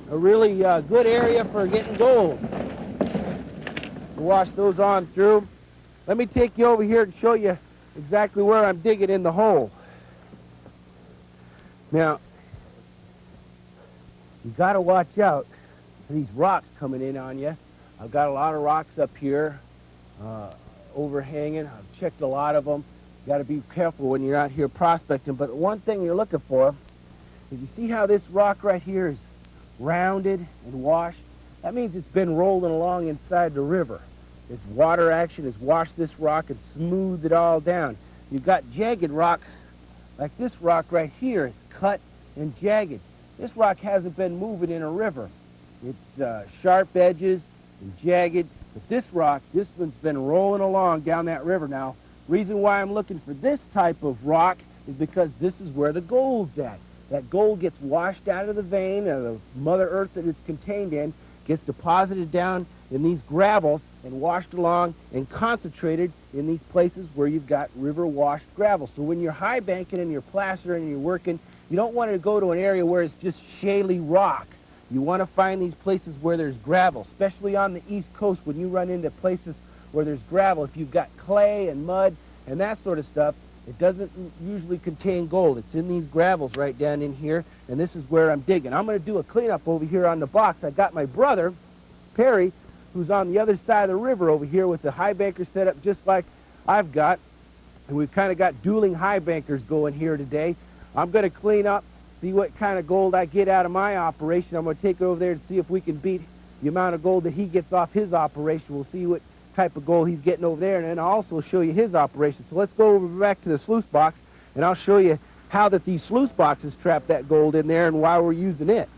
A really good area for getting gold. We'll wash those on through. Let me take you over here and show you exactly where I'm digging in the hole. Now, you got to watch out for these rocks coming in on you. I've got a lot of rocks up here overhanging. I've checked a lot of them. You got to be careful when you're out here prospecting. But one thing you're looking for is, you see how this rock right here is rounded and washed? That means it's been rolling along inside the river. This water action has washed this rock and smoothed it all down. You've got jagged rocks Like this rock right here is cut and jagged. This rock hasn't been moving in a river. It's sharp edges and jagged. But this rock, this one's been rolling along down that river now. Reason why I'm looking for this type of rock is because this is where the gold's at. That gold gets washed out of the vein, of the Mother Earth that it's contained in, gets deposited down in these gravels and washed along and concentrated in these places where you've got river-washed gravel. So when you're high banking and you're plastering and you're working, you don't want to go to an area where it's just shaly rock. You want to find these places where there's gravel, especially on the East Coast when you run into places where there's gravel. If you've got clay and mud and that sort of stuff, it doesn't usually contain gold. It's in these gravels right down in here, and this is where I'm digging. I'm going to do a cleanup over here on the box. I got my brother, Perry, who's on the other side of the river over here with the high banker set up just like I've got, and we've kind of got dueling high bankers going here today. I'm going to clean up, see what kind of gold I get out of my operation. I'm going to take it over there and see if we can beat the amount of gold that he gets off his operation. We'll see what type of gold he's getting over there, and then I'll also show you his operation. So let's go over back to the sluice box, and I'll show you how that these sluice boxes trap that gold in there and why we're using it.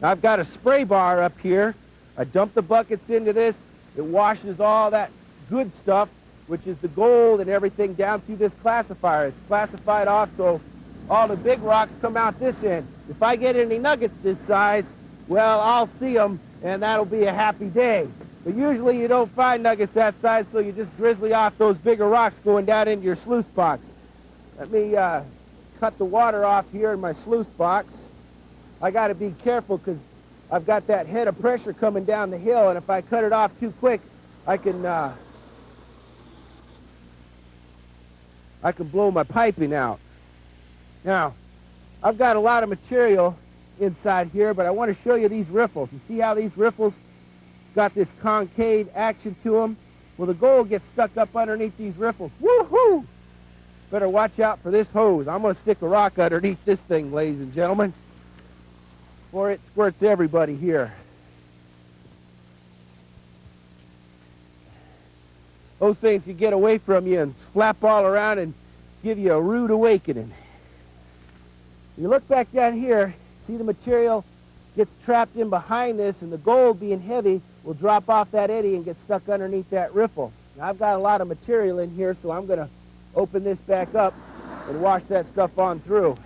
I've got a spray bar up here. I dump the buckets into this. It washes all that good stuff, which is the gold and everything, down through this classifier. It's classified off so all the big rocks come out this end. If I get any nuggets this size, well, I'll see them, and that'll be a happy day. But usually you don't find nuggets that size, so you just drizzly off those bigger rocks going down into your sluice box. Let me cut the water off here in my sluice box. I got to be careful because I've got that head of pressure coming down the hill, and if I cut it off too quick, I can blow my piping out. Now, I've got a lot of material inside here, but I want to show you these riffles. You see how these riffles got this concave action to them? Well, the gold gets stuck up underneath these riffles. Woohoo! Better watch out for this hose. I'm going to stick a rock underneath this thing, ladies and gentlemen, before it squirts everybody here. Those things can get away from you and flap all around and give you a rude awakening. You look back down here, see the material gets trapped in behind this, and the gold being heavy will drop off that eddy and get stuck underneath that riffle. Now, I've got a lot of material in here, so I'm going to open this back up and wash that stuff on through.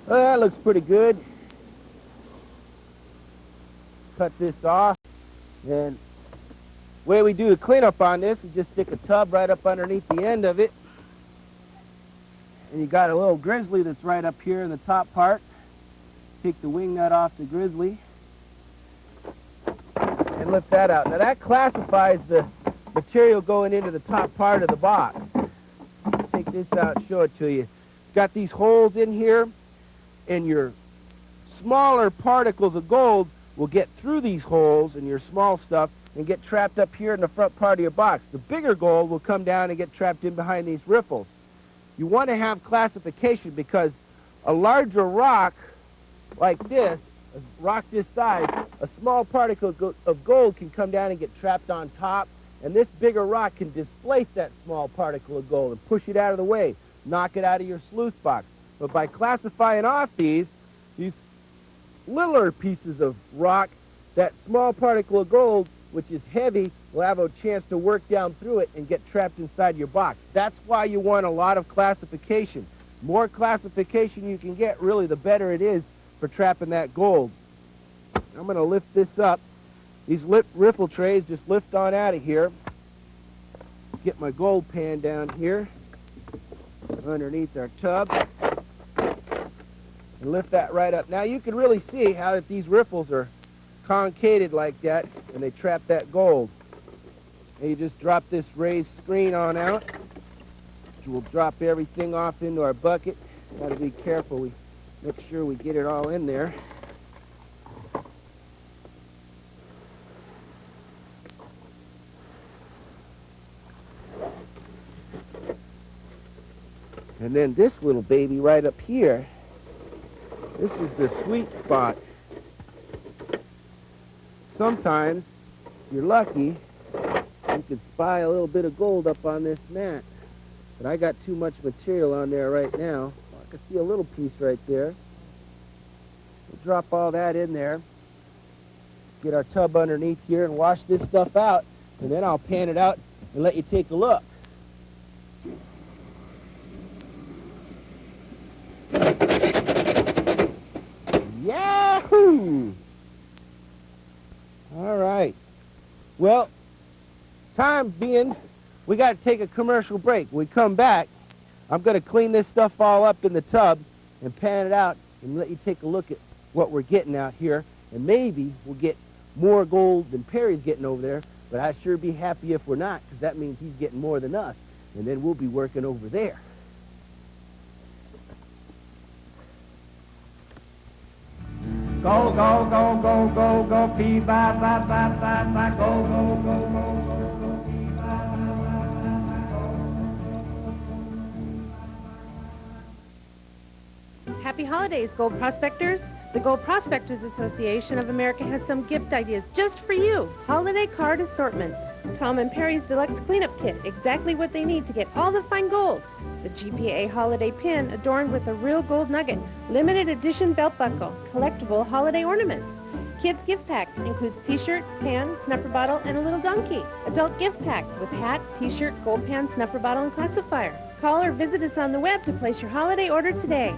Well, that looks pretty good. Cut this off. And the way we do the cleanup on this is just stick a tub right up underneath the end of it. And you got a little grizzly that's right up here in the top part. Take the wing nut off the grizzly and lift that out. Now that classifies the material going into the top part of the box. Take this out and show it to you. It's got these holes in here, and your smaller particles of gold will get through these holes in your small stuff and get trapped up here in the front part of your box. The bigger gold will come down and get trapped in behind these riffles. You want to have classification because a larger rock like this, a rock this size, a small particle of gold can come down and get trapped on top, and this bigger rock can displace that small particle of gold and push it out of the way, knock it out of your sluice box. But by classifying off these littler pieces of rock, that small particle of gold, which is heavy, will have a chance to work down through it and get trapped inside your box. That's why you want a lot of classification. More classification you can get, really, the better it is for trapping that gold. I'm going to lift this up. These riffle trays just lift on out of here. Get my gold pan down here underneath our tub. and lift that right up. Now you can really see how that these riffles are concaved like that, and they trap that gold. And you just drop this raised screen on out. We'll drop everything off into our bucket. Got to be careful. We make sure we get it all in there. And then this little baby right up here, this is the sweet spot. Sometimes, if you're lucky, you can spy a little bit of gold up on this mat. But I got too much material on there right now. I can see a little piece right there. We'll drop all that in there. Get our tub underneath here and wash this stuff out. And then I'll pan it out and let you take a look. Yahoo! All right. Well, time being, we got to take a commercial break. When we come back, I'm going to clean this stuff all up in the tub and pan it out and let you take a look at what we're getting out here. And maybe we'll get more gold than Perry's getting over there, but I'd sure be happy if we're not, because that means he's getting more than us. And then we'll be working over there. Go, go, go, go, go, go, pee, ba, ba, ba, ba, ba, go, go, go, go, go, go, pee, ba, ba, ba, ba, go. Happy holidays, Gold Prospectors. The Gold Prospectors Association of America has some gift ideas just for you. Holiday card assortment. Tom and Perry's Deluxe Cleanup Kit, exactly what they need to get all the fine gold. The GPA Holiday Pin adorned with a real gold nugget. Limited edition belt buckle. Collectible holiday ornaments. Kids gift pack includes t-shirt, pan, snuffer bottle, and a little donkey. Adult gift pack with hat, t-shirt, gold pan, snuffer bottle, and classifier. Call or visit us on the web to place your holiday order today.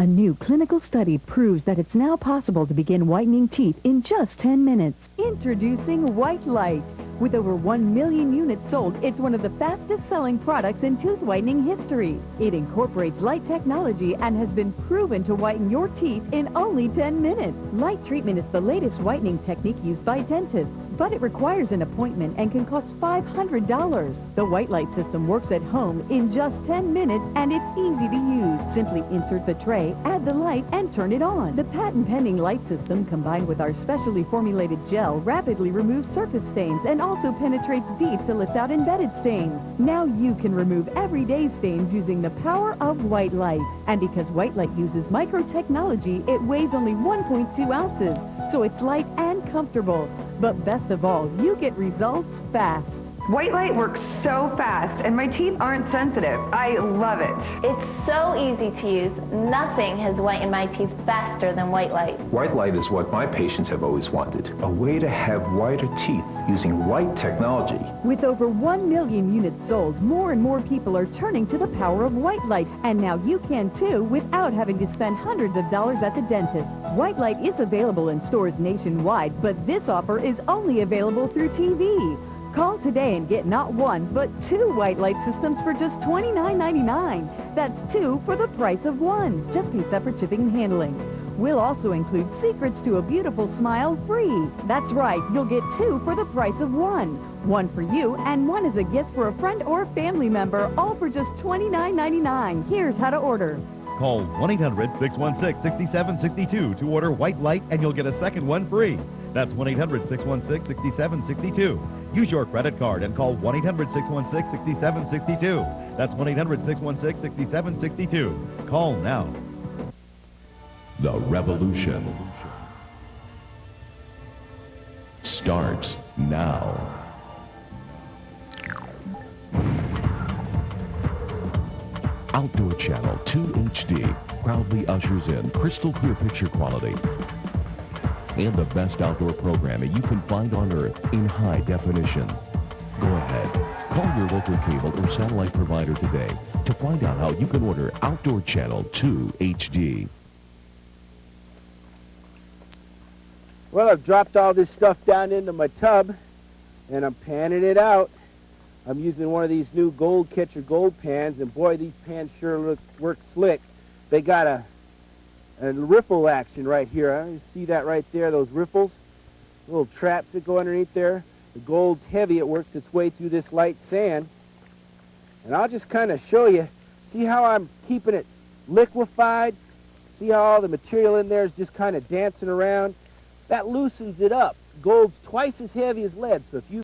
A new clinical study proves that it's now possible to begin whitening teeth in just 10 minutes. Introducing White Light. With over 1 million units sold, it's one of the fastest-selling products in tooth whitening history. It incorporates light technology and has been proven to whiten your teeth in only 10 minutes. Light treatment is the latest whitening technique used by dentists, but it requires an appointment and can cost $500. The White Light system works at home in just 10 minutes, and it's easy to use. Simply insert the tray, add the light, and turn it on. The patent-pending light system, combined with our specially formulated gel, rapidly removes surface stains and also penetrates deep to lift out embedded stains. Now you can remove everyday stains using the power of White Light. And because White Light uses micro-technology, it weighs only 1.2 ounces, so it's light and comfortable. But best of all, you get results fast. White Light works so fast, and my teeth aren't sensitive. I love it. It's so easy to use. Nothing has whitened my teeth faster than White Light. White Light is what my patients have always wanted. A way to have whiter teeth using light technology. With over 1 million units sold, more and more people are turning to the power of White Light. And now you can too, without having to spend hundreds of dollars at the dentist. White Light is available in stores nationwide, but this offer is only available through TV. Call today and get not one, but 2 White Light systems for just $29.99. That's 2 for the price of 1. Just pay separate shipping and handling. We'll also include Secrets to a Beautiful Smile free. That's right, you'll get 2 for the price of 1. 1 for you and 1 as a gift for a friend or family member, all for just $29.99. Here's how to order. Call 1-800-616-6762 to order White Light, and you'll get a second one free. That's 1-800-616-6762. Use your credit card and call 1-800-616-6762. That's 1-800-616-6762. Call now. The revolution starts now. Outdoor Channel 2 HD proudly ushers in crystal clear picture quality and the best outdoor programming you can find on Earth in high definition. Go ahead, call your local cable or satellite provider today to find out how you can order Outdoor Channel 2 HD. Well, I've dropped all this stuff down into my tub, and I'm panning it out. I'm using one of these new Gold Catcher gold pans, and boy, these pans sure work slick. They got a and riffle action right here. Huh? You see that right there, those riffles? Little traps that go underneath there. The gold's heavy. It works its way through this light sand. And I'll just kind of show you. See how I'm keeping it liquefied? See how all the material in there is just kind of dancing around? That loosens it up. Gold's twice as heavy as lead, so if you